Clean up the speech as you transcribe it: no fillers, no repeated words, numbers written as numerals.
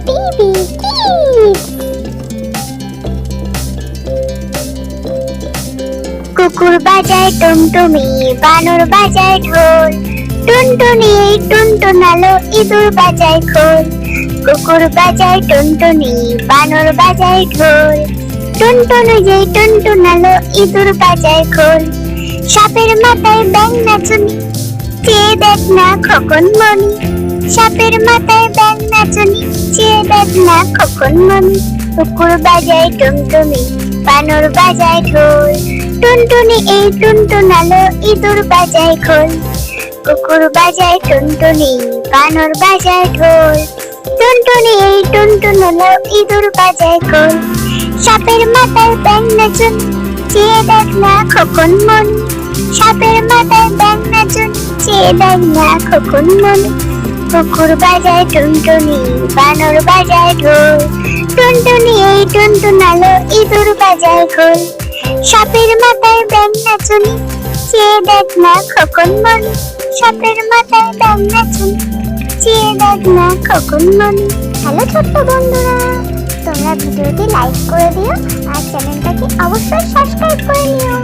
TV kids. কুকুর বাজায় টুনটুনি, বানর বাজায় ঢোল, টুনটুনি টুনটুনালো, ইঁদুর বাজায় খোল। কুকুর বাজায় টুনটুনি, বানর বাজায় ঢোল, টুনটুনি যেই টুনটুনালো, ইঁদুর বাজায় খোল। সাপের মাথায় ব্যাঙ নাচুনি, চেয়ে দেখ না খোকন মনি। সাপের মাথায় ব্যাঙ নাচুনি, চেয়ে দেখ না খোকন মনি। কুকুর বাজায় টুনটুনি, বানর বাজায় ঢোল, টুনটুনি এই টুনটুনালো, ইঁদুর বাজায় খোল। কুকুর বাজায় টুনটুনি, বানর বাজায় ঢোল, টুনটুনি এই টুনটুনালো, ইঁদুর বাজায় খোল। সাপের মাথায় ব্যাঙ নাচুনি, চেয়ে দেখ না খোকন মনি। সাপের মাথায় ব্যাঙ নাচুনি, চেয়ে দেখ না খোকন মনি। কুকুর বাজায় টুনটুনি, বানর বাজায় ঢোল, টুনটুনি এই টুনটুনালো, ইঁদুর বাজায় খোল। সাপের মাথায় ব্যাঙ নাচুনি, চেয়ে দেখ না খোকন মনি। সাপের মাথায় ব্যাঙ নাচুনি, চেয়ে দেখ না খোকন মনি। হ্যালো ছোট্ট বন্ধুরা, তোমরা ভিডিওটি লাইক করে দিও আর চ্যানেলটাকে অবশ্যই সাবস্ক্রাইব করে নিও।